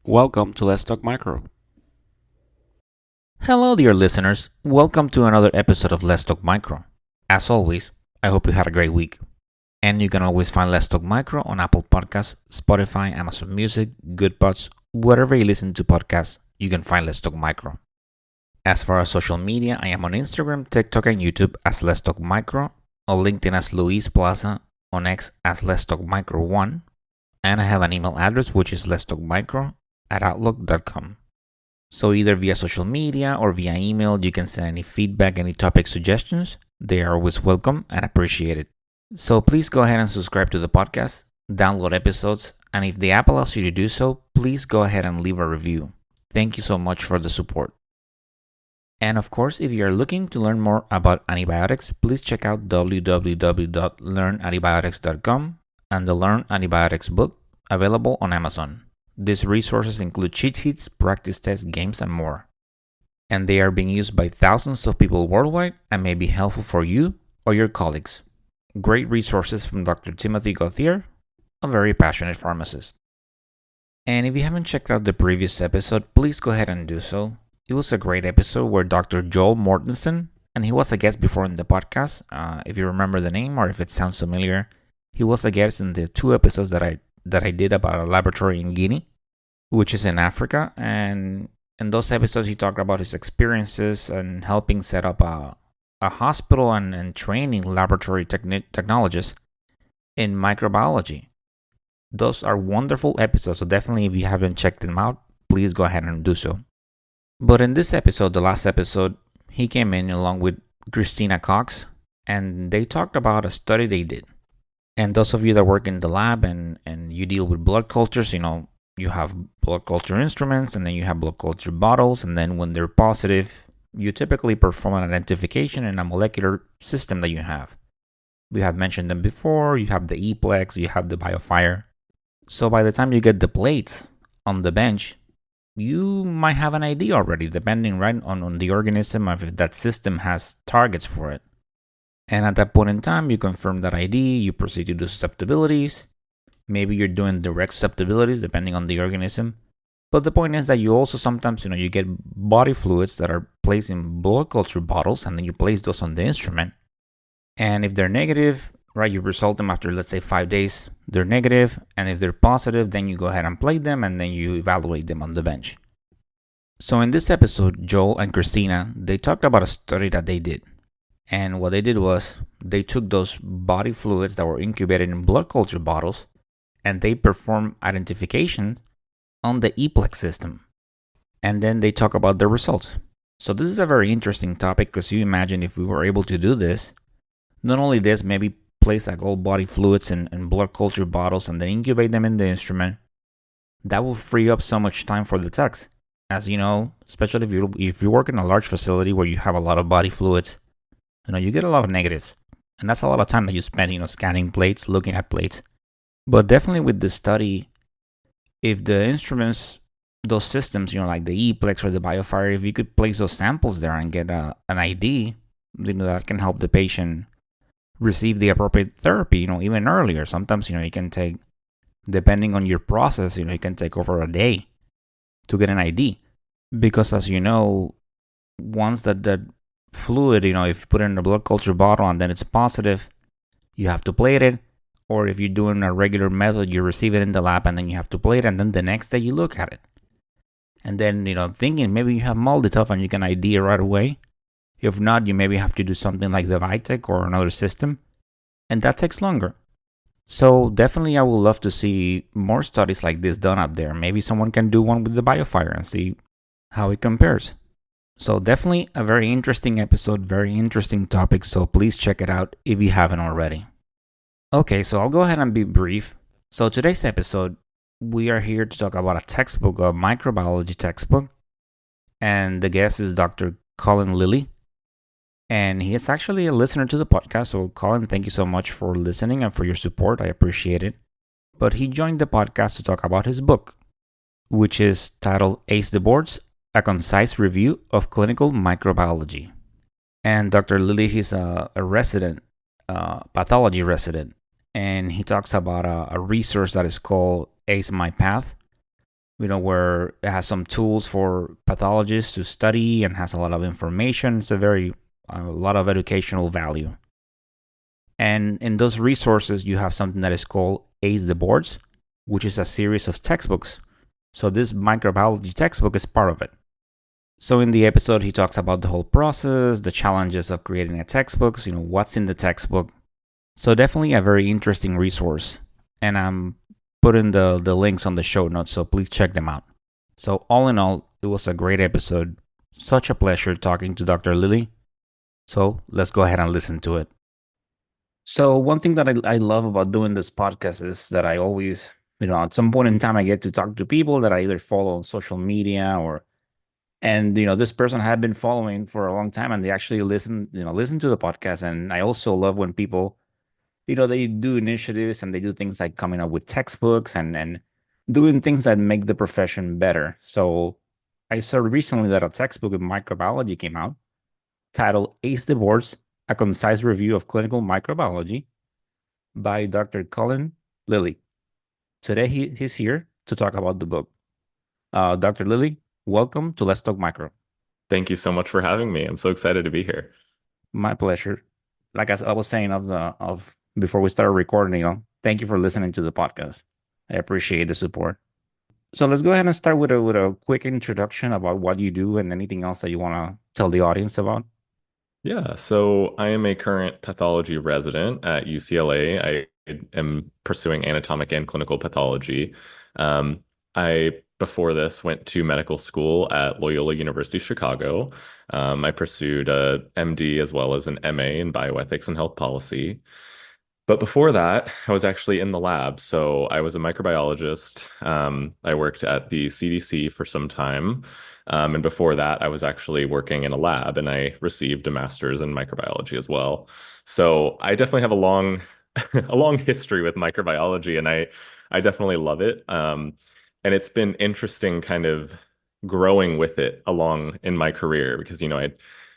Welcome to Let's Talk Micro. Hello, dear listeners. Welcome to another episode of Let's Talk Micro. As always, I hope you had a great week. And you can always find Let's Talk Micro on Apple Podcasts, Spotify, Amazon Music, Goodpods, wherever you listen to podcasts, you can find Let's Talk Micro. As far as social media, I am on Instagram, TikTok, and YouTube as Let's Talk Micro, on LinkedIn as Luis Plaza, on X as Let's Talk Micro 1, and I have an email address which is letstalkmicro@outlook.com. So either via social media or via email, you can send any feedback, any topic suggestions. They are always welcome and appreciated. So please go ahead and subscribe to the podcast, download episodes, and if the app allows you to do so, please go ahead and leave a review. Thank you so much for the support. And of course, if you are looking to learn more about antibiotics, please check out www.learnantibiotics.com and the Learn Antibiotics book, available on Amazon. These resources include cheat sheets, practice tests, games, and more. And they are being used by thousands of people worldwide and may be helpful for you or your colleagues. Great resources from Dr. Timothy Gauthier, a very passionate pharmacist. And if you haven't checked out the previous episode, please go ahead and do so. It was a great episode where Dr. Joel Mortensen, and he was a guest before in the podcast. If you remember the name or if it sounds familiar, he was a guest in the 2 episodes that I did about a laboratory in Guinea, which is in Africa. And in those episodes, he talked about his experiences and helping set up a hospital and training laboratory technologists in microbiology. Those are wonderful episodes, so definitely if you haven't checked them out, please go ahead and do so. But in this episode, the last episode, he came in along with Christina Cox, and they talked about a study they did. And those of you that work in the lab and you deal with blood cultures, you have blood culture instruments and then you have blood culture bottles. And then when they're positive, you typically perform an identification in a molecular system that you have. We have mentioned them before. You have the E-Plex, you have the BioFire. So by the time you get the plates on the bench, you might have an idea already, depending right on the organism, if that system has targets for it. And at that point in time, you confirm that ID, you proceed to do susceptibilities. Maybe you're doing direct susceptibilities depending on the organism. But the point is that you also sometimes, you get body fluids that are placed in blood culture bottles, and then you place those on the instrument. And if they're negative, right, you result them after, let's say, 5 days, they're negative. And if they're positive, then you go ahead and plate them, and then you evaluate them on the bench. So in this episode, Joel and Christina, they talked about a study that they did. And what they did was they took those body fluids that were incubated in blood culture bottles and they performed identification on the E-Plex system. And then they talk about the results. So this is a very interesting topic because you imagine if we were able to do this, not only this, maybe place like all body fluids in blood culture bottles and then incubate them in the instrument, that will free up so much time for the techs. As you know, especially if you work in a large facility where you have a lot of body fluids, you get a lot of negatives. And that's a lot of time that you spend, scanning plates, looking at plates. But definitely with this study, if the instruments, those systems, like the E-Plex or the BioFire, if you could place those samples there and get an ID, that can help the patient receive the appropriate therapy, even earlier. Sometimes, it can take, depending on your process, it can take over a day to get an ID. Because as you know, once that fluid, if you put it in a blood culture bottle and then it's positive, you have to plate it. Or if you're doing a regular method, you receive it in the lab and then you have to plate it, and then the next day you look at it. And then, thinking maybe you have MALDI-TOF and you can ID it right away. If not, you maybe have to do something like the VITEC or another system, and that takes longer. So definitely I would love to see more studies like this done out there. Maybe someone can do one with the BioFire and see how it compares. So definitely a very interesting episode, very interesting topic, so please check it out if you haven't already. Okay, so I'll go ahead and be brief. So today's episode, we are here to talk about a textbook, a microbiology textbook, and the guest is Dr. Cullen Lilley, and he is actually a listener to the podcast. So Cullen, thank you so much for listening and for your support. I appreciate it. But he joined the podcast to talk about his book, which is titled Ace the Boards, a concise review of clinical microbiology. And Dr. Lilley, he's a resident, pathology resident, and he talks about a resource that is called Ace My Path, where it has some tools for pathologists to study and has a lot of information. It's a lot of educational value. And in those resources, you have something that is called Ace the Boards, which is a series of textbooks. So this microbiology textbook is part of it. So in the episode, he talks about the whole process, the challenges of creating a textbook, what's in the textbook. So definitely a very interesting resource. And I'm putting the links on the show notes, so please check them out. So all in all, it was a great episode. Such a pleasure talking to Dr. Lilley. So let's go ahead and listen to it. So one thing that I love about doing this podcast is that I always, at some point in time, I get to talk to people that I either follow on social media and this person had been following for a long time and they actually listen to the podcast. And I also love when people, they do initiatives and they do things like coming up with textbooks and doing things that make the profession better. So I saw recently that a textbook in microbiology came out titled Ace the Boards, a concise review of clinical microbiology by Dr. Cullen Lilley. Today he's here to talk about the book. Dr. Lilley, welcome to Let's Talk Micro. Thank you so much for having me. I'm so excited to be here. My pleasure. Like I was saying of before we started recording, thank you for listening to the podcast. I appreciate the support. So let's go ahead and start with a quick introduction about what you do and anything else that you want to tell the audience about. Yeah, so I am a current pathology resident at UCLA. I am pursuing anatomic and clinical pathology. I, before this, went to medical school at Loyola University Chicago. I pursued a MD as well as an MA in bioethics and health policy. But before that, I was actually in the lab. So I was a microbiologist. I worked at the CDC for some time. And before that, I was actually working in a lab and I received a master's in microbiology as well. So I definitely have a long, a long history with microbiology and I definitely love it. And it's been interesting kind of growing with it along in my career because, I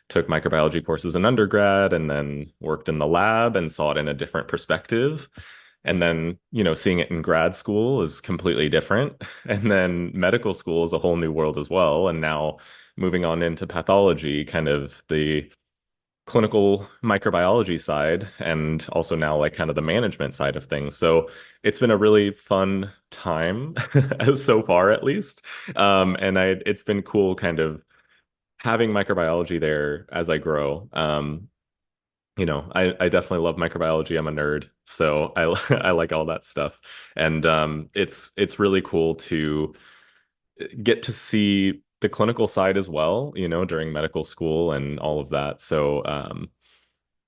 took microbiology courses in undergrad and then worked in the lab and saw it in a different perspective. And then, seeing it in grad school is completely different. And then medical school is a whole new world as well. And now moving on into pathology, kind of the clinical microbiology side, and also now like kind of the management side of things. So it's been a really fun time so far, at least. And it's been cool kind of having microbiology there as I grow. I definitely love microbiology. I'm a nerd, so I I like all that stuff, and it's really cool to get to see the clinical side as well. During medical school and all of that. So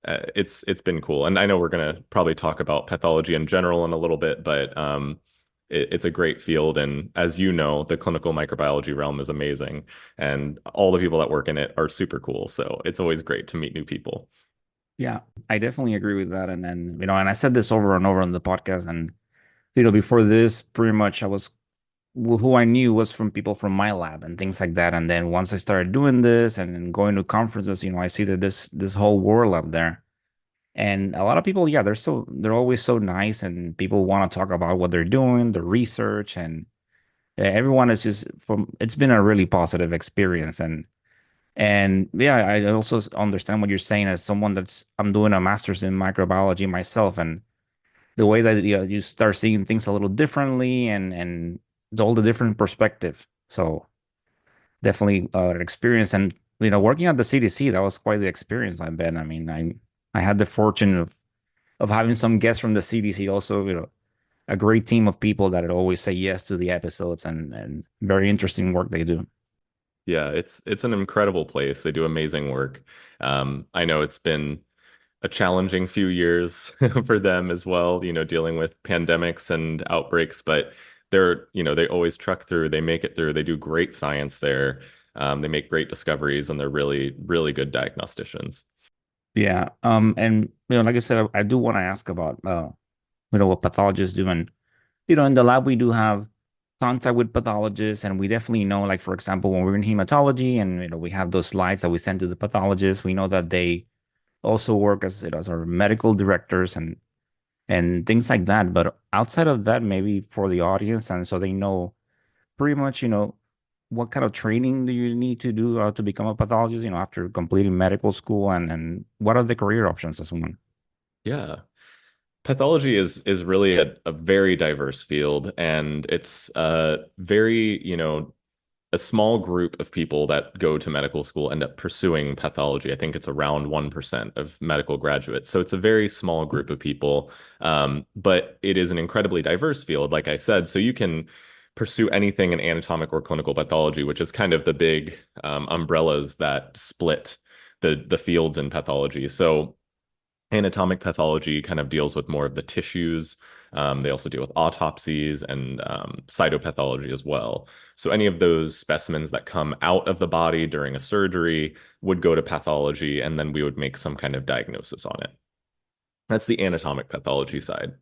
it's been cool, and I know we're gonna probably talk about pathology in general in a little bit, but it's a great field, and as you know, the clinical microbiology realm is amazing, and all the people that work in it are super cool. So it's always great to meet new people. Yeah, I definitely agree with that. And then, and I said this over and over on the podcast. And, before this, pretty much who I knew was from people from my lab and things like that. And then once I started doing this and then going to conferences, I see that this whole world out there. And a lot of people, yeah, they're always so nice and people want to talk about what they're doing, the research, and everyone is just it's been a really positive experience. And yeah, I also understand what you're saying as someone I'm doing a master's in microbiology myself, and the way that you start seeing things a little differently and all the different perspective. So definitely an experience. And working at the CDC, that was quite the experience, I bet. I mean, I had the fortune of having some guests from the CDC also, a great team of people that always say yes to the episodes and very interesting work they do. Yeah, it's an incredible place. They do amazing work. I know it's been a challenging few years for them as well, dealing with pandemics and outbreaks, but they always truck through, they make it through, they do great science there. They make great discoveries and they're really, really good diagnosticians. Yeah. And like I said, I do want to ask about what pathologists do. And in the lab we do have contact with pathologists, and we definitely know, like for example, when we're in hematology and we have those slides that we send to the pathologists, we know that they also work as our medical directors and things like that. But outside of that, maybe for the audience, and so they know pretty much, what kind of training do you need to do to become a pathologist, after completing medical school, and what are the career options as one? Yeah. Pathology is really a very diverse field, and it's very, a small group of people that go to medical school end up pursuing pathology. I think it's around 1% of medical graduates. So it's a very small group of people. But it is an incredibly diverse field, like I said. So you can pursue anything in anatomic or clinical pathology, which is kind of the big umbrellas that split the fields in pathology. So anatomic pathology kind of deals with more of the tissues. They also deal with autopsies and cytopathology as well. So any of those specimens that come out of the body during a surgery would go to pathology, and then we would make some kind of diagnosis on it. That's the anatomic pathology side.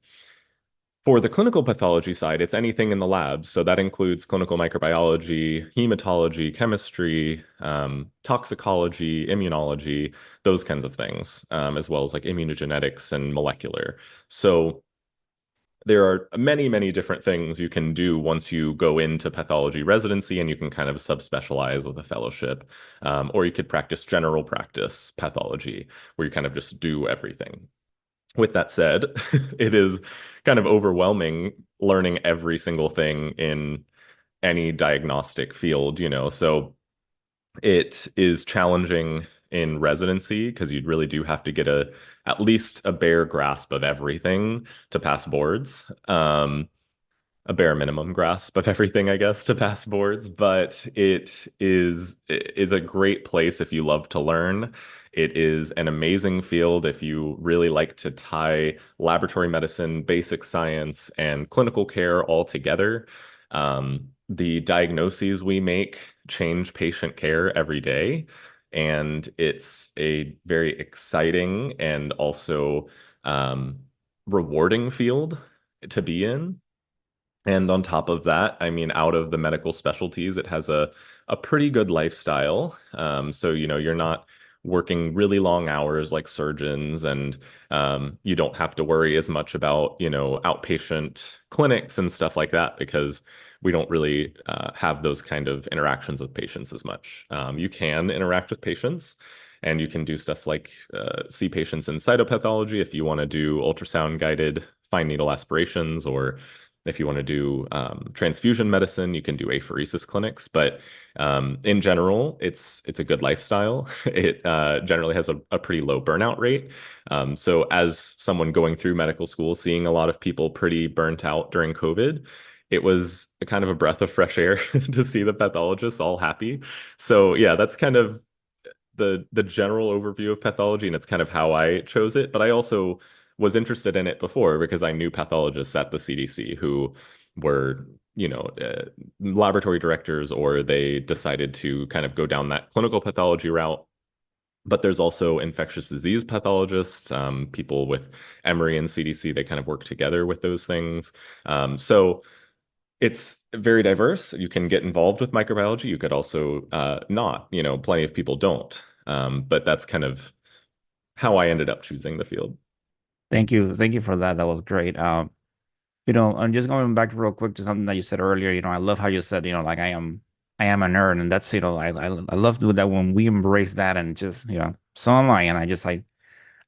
For the clinical pathology side, it's anything in the lab. So that includes clinical microbiology, hematology, chemistry, toxicology, immunology, those kinds of things, as well as like immunogenetics and molecular. So there are many, many different things you can do once you go into pathology residency, and you can kind of subspecialize with a fellowship. Or you could practice general practice pathology, where you kind of just do everything. With that said, it is kind of overwhelming learning every single thing in any diagnostic field, So it is challenging in residency because you really do have to get at least a bare grasp of everything to pass boards. A bare minimum grasp of everything, I guess, to pass boards, but it is a great place if you love to learn. It is an amazing field if you really like to tie laboratory medicine, basic science, and clinical care all together. The diagnoses we make change patient care every day, and it's a very exciting and also rewarding field to be in. And on top of that, I mean, out of the medical specialties, it has a pretty good lifestyle. So, you're not working really long hours like surgeons, and you don't have to worry as much about, outpatient clinics and stuff like that, because we don't really have those kind of interactions with patients as much. You can interact with patients, and you can do stuff like see patients in cytopathology if you want to do ultrasound guided fine needle aspirations, or if you want to do transfusion medicine, you can do apheresis clinics. But in general, it's a good lifestyle. It generally has a pretty low burnout rate. So as someone going through medical school, seeing a lot of people pretty burnt out during COVID, it was a kind of a breath of fresh air to see the pathologists all happy. So yeah, that's kind of the general overview of pathology, and it's kind of how I chose it. But I also was interested in it before because I knew pathologists at the CDC who were, laboratory directors, or they decided to kind of go down that clinical pathology route. But there's also infectious disease pathologists, people with Emory and CDC, they kind of work together with those things. So it's very diverse. You can get involved with microbiology. You could also not, plenty of people don't. But that's kind of how I ended up choosing the field. Thank you for that. That was great. I'm just going back real quick to something that you said earlier. I love how you said, like I am a nerd, and that's, I love that when we embrace that, and just, so am I, and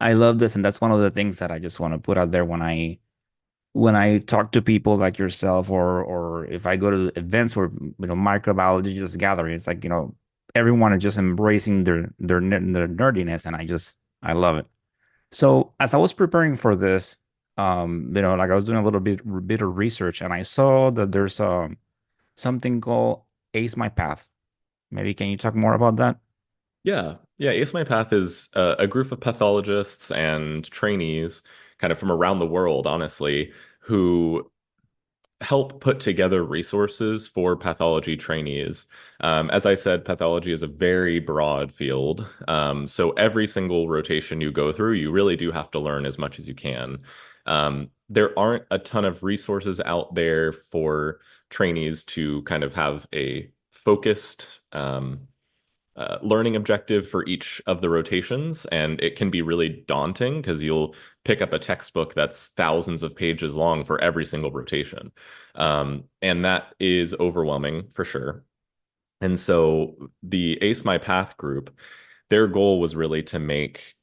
I love this, and that's one of the things that I just want to put out there when I talk to people like yourself, or if I go to events where, microbiology just gathering. It's like, everyone is just embracing their nerdiness, and I love it. So as I was preparing for this, like I was doing a little bit of research, and I saw that there's something called Ace My Path. Maybe can you talk more about that? Yeah. Yeah. Ace My Path is a group of pathologists and trainees kind of from around the world, honestly, who help put together resources for pathology trainees. As I said, pathology is a very broad field. So every single rotation you go through, you really do have to learn as much as you can. There aren't a ton of resources out there for trainees to kind of have a focused learning objective for each of the rotations, and it can be really daunting because you'll pick up a textbook that's thousands of pages long for every single rotation. And that is overwhelming for sure. And so the Ace My Path group, their goal was really to make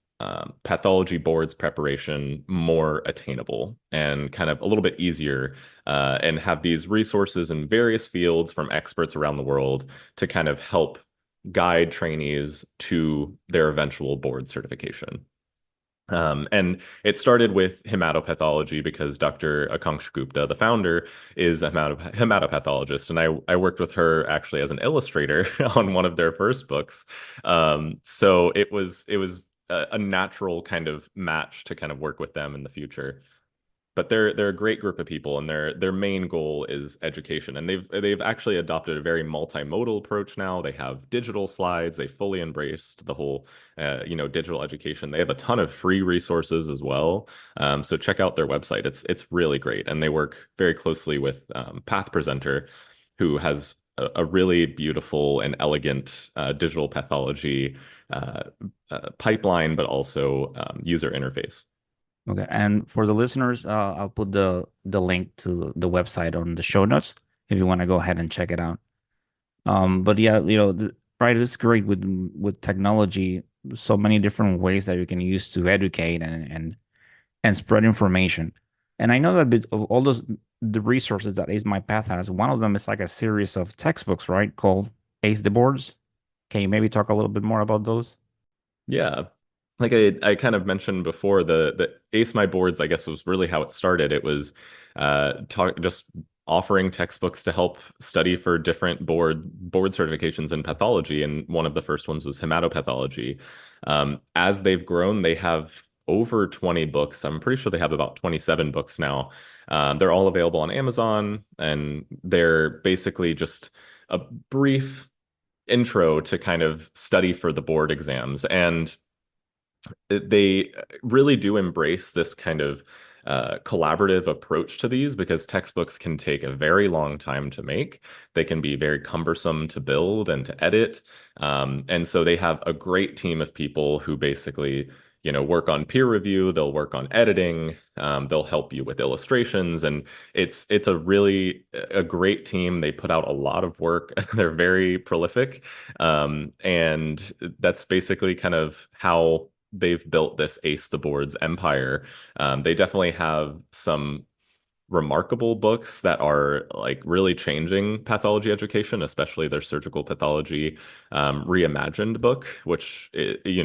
pathology boards preparation more attainable and kind of a little bit easier, and have these resources in various fields from experts around the world to kind of help guide trainees to their eventual board certification. And it started with hematopathology because Dr. Akanksha Gupta, the founder, is a hematopathologist. And I worked with her actually as an illustrator on one of their first books. So it was a natural kind of match to kind of work with them in the future. But they're a great group of people, and their main goal is education. And they've actually adopted a very multimodal approach now. They have digital slides. They fully embraced the whole digital education. They have a ton of free resources as well. So check out their website. It's really great, and they work very closely with Path Presenter, who has a really beautiful and elegant digital pathology pipeline, but also user interface. Okay, and for the listeners, I'll put the link to the website on the show notes if you want to go ahead and check it out. But yeah, right, it's great with technology, so many different ways that you can use to educate and spread information. And I know that bit of all those the resources that Ace My Path has, one of them is like a series of textbooks, right, called Ace the Boards. Can you maybe talk a little bit more about those? Yeah. Like I kind of mentioned before, the Ace My Boards, I guess, was really how it started. It was just offering textbooks to help study for different board certifications in pathology, and one of the first ones was hematopathology. As they've grown, they have over 20 books. I'm pretty sure they have about 27 books now. They're all available on Amazon, and they're basically just a brief intro to kind of study for the board exams. And they really do embrace this kind of collaborative approach to these, because textbooks can take a very long time to make. They can be very cumbersome to build and to edit. And so they have a great team of people who basically, work on peer review, they'll work on editing, they'll help you with illustrations, and it's a great team. They put out a lot of work. They're very prolific. And that's basically kind of how they've built this Ace the Boards empire. They definitely have some remarkable books that are like really changing pathology education, especially their surgical pathology reimagined book, which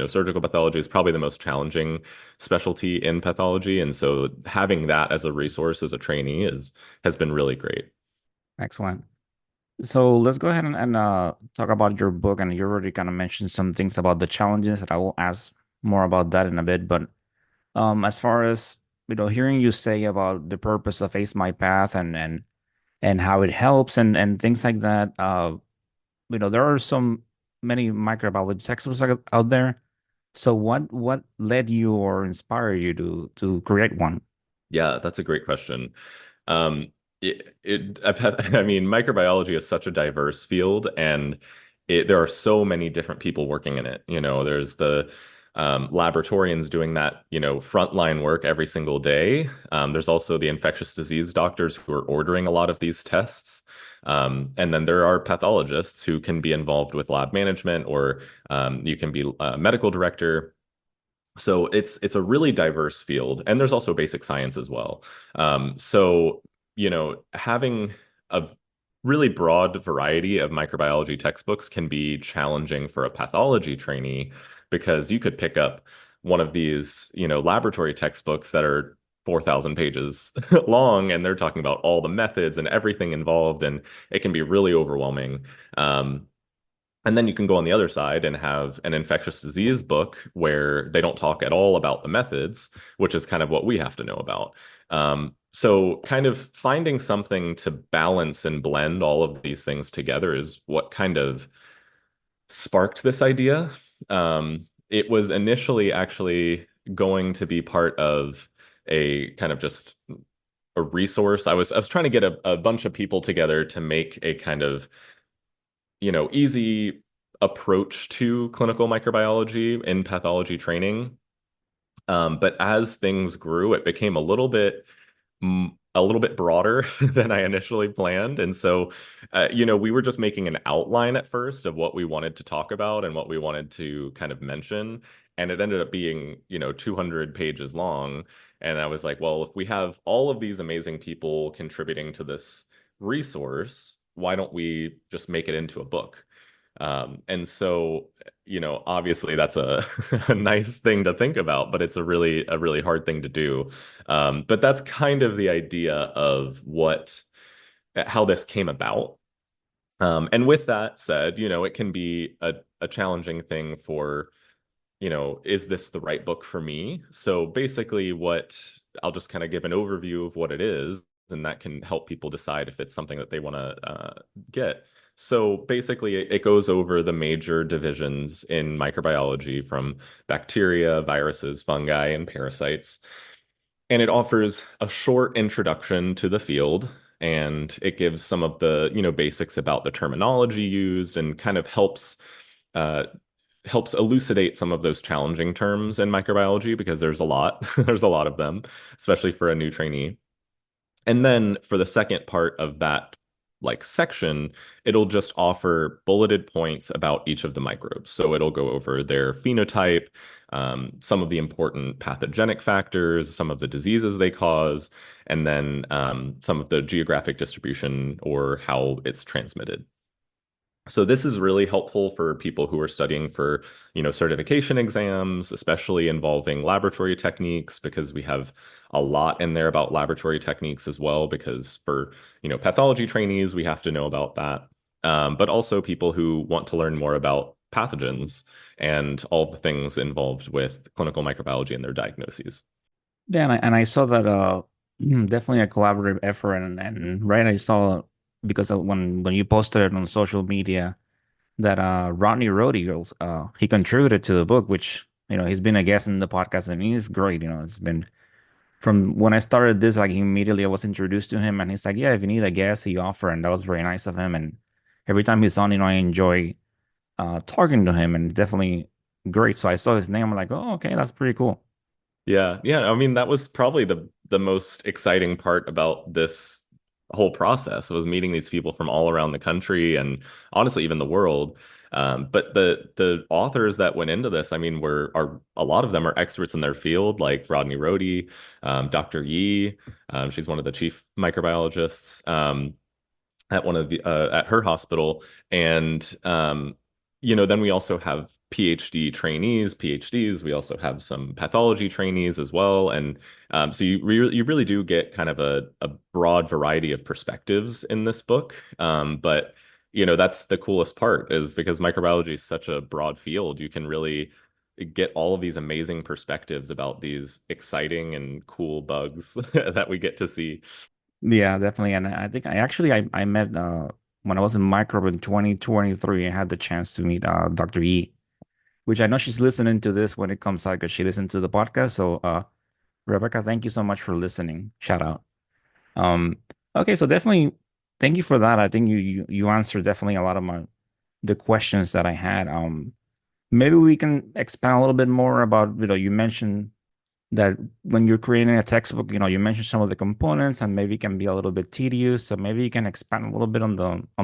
surgical pathology is probably the most challenging specialty in pathology, and so having that as a resource as a trainee has been really great. Excellent. So let's go ahead and talk about your book. And you already kind of mentioned some things about the challenges, and I will ask more about that in a bit. But as far as hearing you say about the purpose of Ace My Path and how it helps and things like that, there are some many microbiology textbooks out there. So what led you or inspired you to create one? Yeah, that's a great question. I mean, microbiology is such a diverse field, and there are so many different people working in it. There's the laboratorians doing that, frontline work every single day. There's also the infectious disease doctors who are ordering a lot of these tests. And then there are pathologists who can be involved with lab management, or you can be a medical director. So it's a really diverse field, and there's also basic science as well. So having a really broad variety of microbiology textbooks can be challenging for a pathology trainee, because you could pick up one of these, laboratory textbooks that are 4,000 pages long, and they're talking about all the methods and everything involved, and it can be really overwhelming. And then you can go on the other side and have an infectious disease book where they don't talk at all about the methods, which is kind of what we have to know about. So kind of finding something to balance and blend all of these things together is what kind of sparked this idea. It was initially actually going to be part of a kind of just a resource. I was trying to get a bunch of people together to make a kind of easy approach to clinical microbiology in pathology training. But as things grew, it became a little bit broader than I initially planned. And so, we were just making an outline at first of what we wanted to talk about and what we wanted to kind of mention. And it ended up being, 200 pages long. And I was like, well, if we have all of these amazing people contributing to this resource, why don't we just make it into a book? And so, obviously that's a, a nice thing to think about, but it's a really hard thing to do. But that's kind of the idea of how this came about. And with that said, it can be a challenging thing for, is this the right book for me? So basically, I'll just kind of give an overview of what it is, and that can help people decide if it's something that they want to get. So basically, it goes over the major divisions in microbiology from bacteria, viruses, fungi, and parasites. And it offers a short introduction to the field, and it gives some of the, basics about the terminology used and kind of uh, helps elucidate some of those challenging terms in microbiology because there's a lot, there's a lot of them, especially for a new trainee. And then for the second part of that section, it'll just offer bulleted points about each of the microbes. So it'll go over their phenotype, some of the important pathogenic factors, some of the diseases they cause, and then some of the geographic distribution or how it's transmitted. So this is really helpful for people who are studying for, certification exams, especially involving laboratory techniques, because we have a lot in there about laboratory techniques as well, because for, pathology trainees, we have to know about that. But also people who want to learn more about pathogens and all the things involved with clinical microbiology and their diagnoses. Yeah, and I saw that definitely a collaborative effort, and right, I saw because of when you posted it on social media that Rodney Rodigos he contributed to the book, which he's been a guest in the podcast and he's great. It's been from when I started this, like immediately I was introduced to him and he's like, yeah, if you need a guest, he offered, and that was very nice of him. And every time he's on, I enjoy talking to him, and definitely great. So I saw his name, I'm like, oh, okay, that's pretty cool. Yeah, yeah. I mean, that was probably the most exciting part about this whole process was meeting these people from all around the country and honestly even the world. But the authors that went into this, I mean, are a lot of them are experts in their field, like Rodney Rohde, Dr. Yee. She's one of the chief microbiologists. At one of the at her hospital, and then we also have PhD trainees, PhDs. We also have some pathology trainees as well, and so you really do get kind of a broad variety of perspectives in this book. But that's the coolest part is because microbiology is such a broad field. You can really get all of these amazing perspectives about these exciting and cool bugs that we get to see. Yeah, definitely. And I think I met when I was in Microbe in 2023, I had the chance to meet Dr. E, which I know she's listening to this when it comes out because she listened to the podcast. So Rebecca, thank you so much for listening. Shout out. Um, okay, so definitely thank you for that. I think you answered definitely a lot of the questions that I had. Maybe we can expand a little bit more about, you mentioned that when you're creating a textbook, you mentioned some of the components and maybe it can be a little bit tedious. So maybe you can expand a little bit on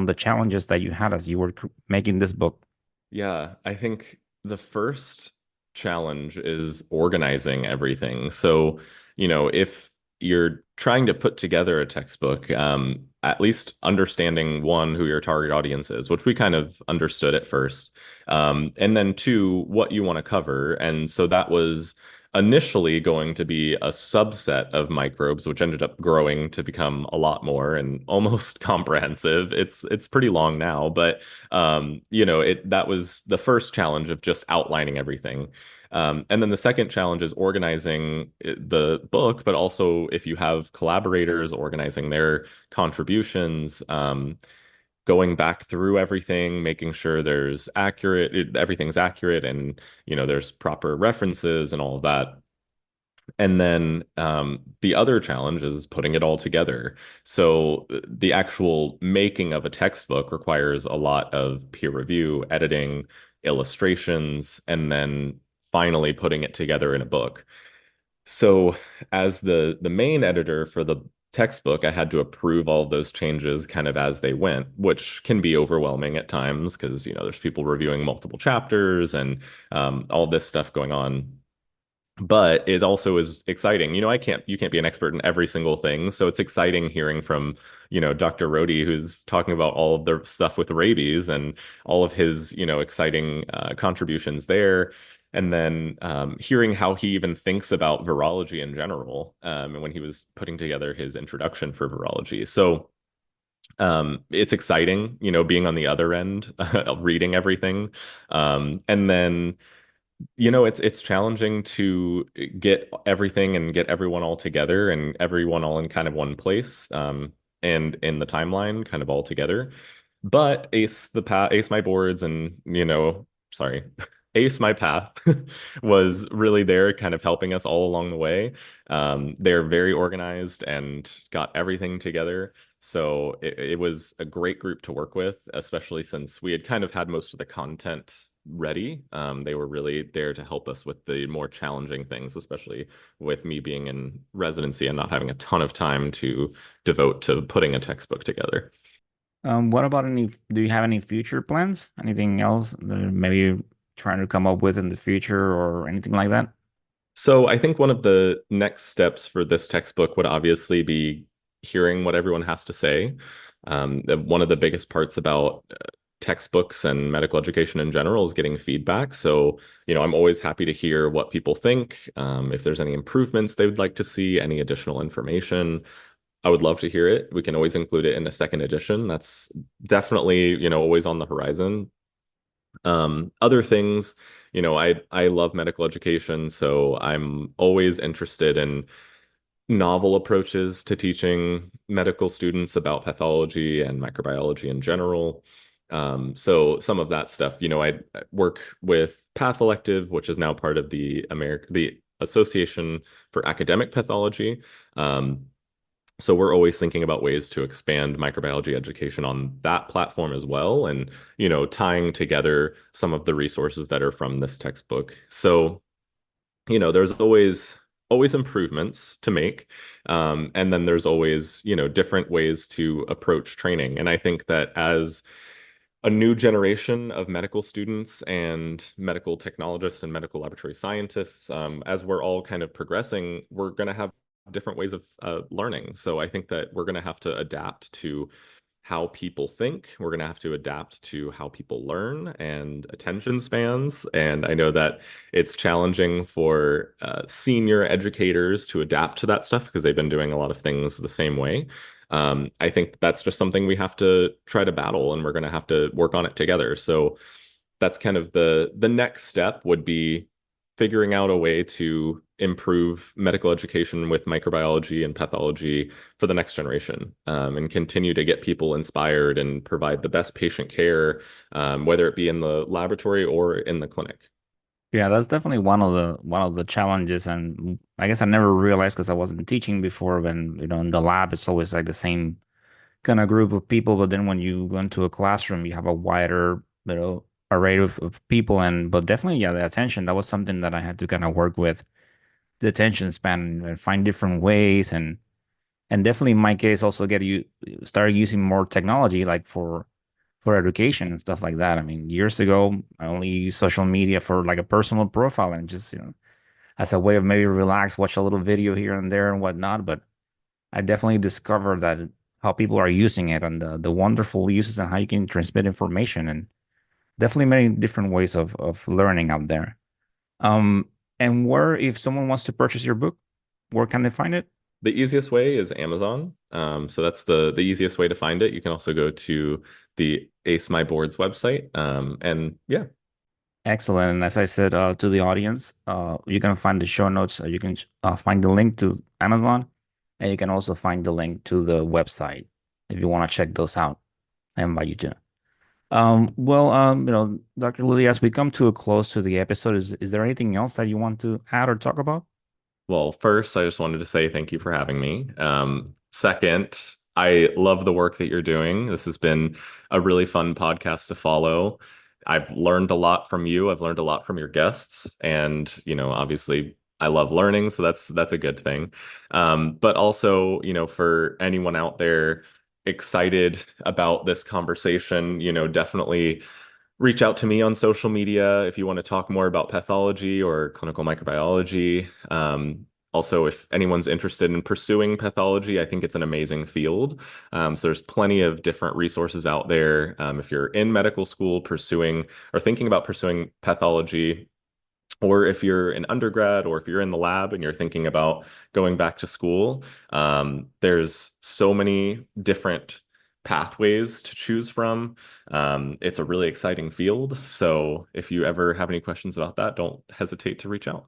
the challenges that you had as you were making this book. Yeah, I think the first challenge is organizing everything. So, if you're trying to put together a textbook, at least understanding one, who your target audience is, which we kind of understood at first, and then two, what you want to cover. And so that was initially going to be a subset of microbes, which ended up growing to become a lot more and almost comprehensive. It's pretty long now, but that was the first challenge of just outlining everything. And then the second challenge is organizing the book, but also if you have collaborators, organizing their contributions, going back through everything, making sure everything's accurate and there's proper references and all of that. And then the other challenge is putting it all together. So the actual making of a textbook requires a lot of peer review, editing, illustrations, and then finally putting it together in a book. So as the main editor for the textbook, I had to approve all of those changes kind of as they went, which can be overwhelming at times because, there's people reviewing multiple chapters and all this stuff going on, but it also is exciting. You can't be an expert in every single thing. So it's exciting hearing from, Dr. Rhodey, who's talking about all of the stuff with rabies and all of his, exciting contributions there. And then hearing how he even thinks about virology in general, and when he was putting together his introduction for virology. So it's exciting, being on the other end of reading everything. And then it's challenging to get everything and get everyone all together and everyone all in kind of one place, and in the timeline kind of all together. But Ace my boards and, sorry, Ace my path was really there kind of helping us all along the way. They're very organized and got everything together. So it was a great group to work with, especially since we had kind of had most of the content ready. They were really there to help us with the more challenging things, especially with me being in residency and not having a ton of time to devote to putting a textbook together. What about do you have any future plans? Anything else that maybe you're trying to come up with in the future or anything like that? So I think one of the next steps for this textbook would obviously be hearing what everyone has to say. One of the biggest parts about textbooks and medical education in general is getting feedback. So, I'm always happy to hear what people think. If there's any improvements they would like to see, any additional information, I would love to hear it. We can always include it in a second edition. That's definitely, always on the horizon. Other things, I love medical education, so I'm always interested in novel approaches to teaching medical students about pathology and microbiology in general. So some of that stuff, I work with Pathollective, which is now part of the Association for Academic Pathology. So we're always thinking about ways to expand microbiology education on that platform as well, and tying together some of the resources that are from this textbook. So there's always improvements to make, and then there's always different ways to approach training. And I think that as a new generation of medical students and medical technologists and medical laboratory scientists, as we're all kind of progressing, we're going to have different ways of learning. So I think that we're going to have to adapt to how people think. We're going to have to adapt to how people learn and attention spans. And I know that it's challenging for senior educators to adapt to that stuff because they've been doing a lot of things the same way. I think that's just something we have to try to battle, and we're going to have to work on it together. So that's kind of the next step would be figuring out a way to improve medical education with microbiology and pathology for the next generation, and continue to get people inspired and provide the best patient care, whether it be in the laboratory or in the clinic. Yeah, that's definitely one of the challenges, and I guess I never realized because I wasn't teaching before. When in the lab, it's always like the same kind of group of people, but then when you go into a classroom, you have a wider array of people, and but definitely, yeah, the attention, that was something that I had to kind of work with, the attention span, and find different ways, and definitely in my case also get you start using more technology like for education and stuff like that. I mean, years ago I only used social media for like a personal profile and just as a way of maybe relax, watch a little video here and there and whatnot. But I definitely discovered that how people are using it and the wonderful uses and how you can transmit information, and definitely many different ways of learning out there. um and where, if someone wants to purchase your book, where can they find it? The easiest way is Amazon. So that's the easiest way to find it. You can also go to the Ace My Boards website. And yeah, Excellent. And as I said to the audience, you can find the show notes. You can find the link to Amazon, and you can also find the link to the website if you want to check those out. I invite you to. Dr. Lilley, as we come to a close to the episode, is there anything else that you want to add or talk about? Well, first, I just wanted to say thank you for having me. Second, I love the work that you're doing. This has been a really fun podcast to follow. I've learned a lot from you. I've learned a lot from your guests, and obviously, I love learning, so that's a good thing. But also, for anyone out there excited about this conversation, definitely reach out to me on social media if you want to talk more about pathology or clinical microbiology. Also, if anyone's interested in pursuing pathology, I think it's an amazing field. So there's plenty of different resources out there. If you're in medical school pursuing or thinking about pursuing pathology, or if you're an undergrad or if you're in the lab and you're thinking about going back to school, there's so many different pathways to choose from. It's a really exciting field. So if you ever have any questions about that, don't hesitate to reach out.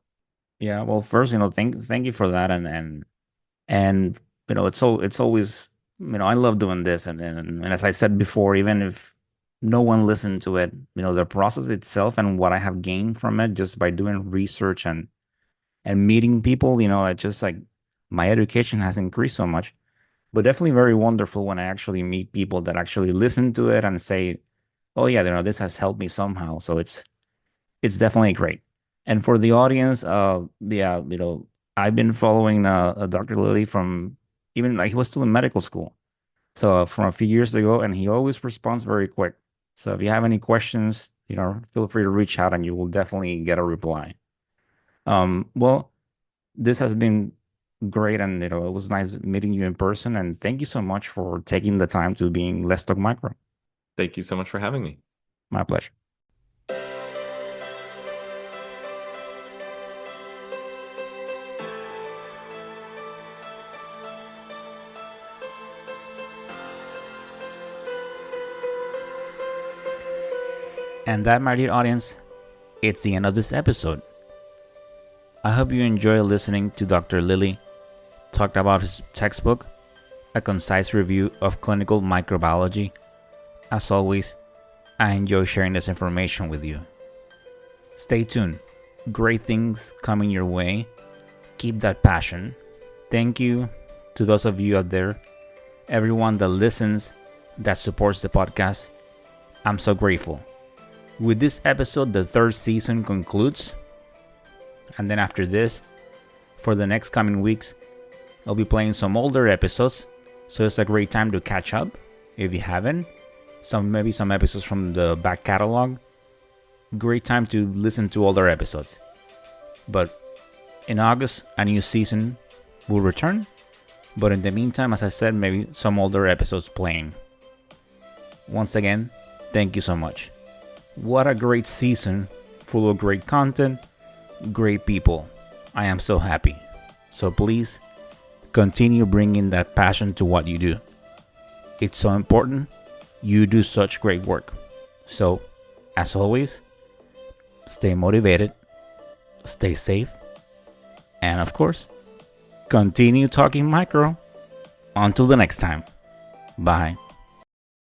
Yeah, well, first, thank you for that, and it's always, I love doing this, and as I said before, even if no one listened to it, the process itself and what I have gained from it just by doing research and meeting people, it just like my education has increased so much. But definitely very wonderful when I actually meet people that actually listen to it and say, "Oh yeah, this has helped me somehow." So it's definitely great. And for the audience, yeah, I've been following Dr. Lilley from even like he was still in medical school. So from a few years ago, and he always responds very quick. So if you have any questions, feel free to reach out and you will definitely get a reply. Well, this has been great, and it was nice meeting you in person. And thank you so much for taking the time to being Let's Talk Micro. Thank you so much for having me. My pleasure. And that, my dear audience, it's the end of this episode. I hope you enjoy listening to Dr. Lilley talk about his textbook, A Concise Review of Clinical Microbiology. As always, I enjoy sharing this information with you. Stay tuned. Great things coming your way. Keep that passion. Thank you to those of you out there, everyone that listens, that supports the podcast. I'm so grateful. With this episode, the third season concludes. And then after this, for the next coming weeks, I'll be playing some older episodes. So it's a great time to catch up if you haven't. Maybe some episodes from the back catalog. Great time to listen to older episodes. But in August, a new season will return. But in the meantime, as I said, maybe some older episodes playing. Once again, thank you so much. What a great season, full of great content, great people. I am so happy. So please, continue bringing that passion to what you do. It's so important. You do such great work. So, as always, stay motivated, stay safe, and of course, continue talking micro. Until the next time. Bye.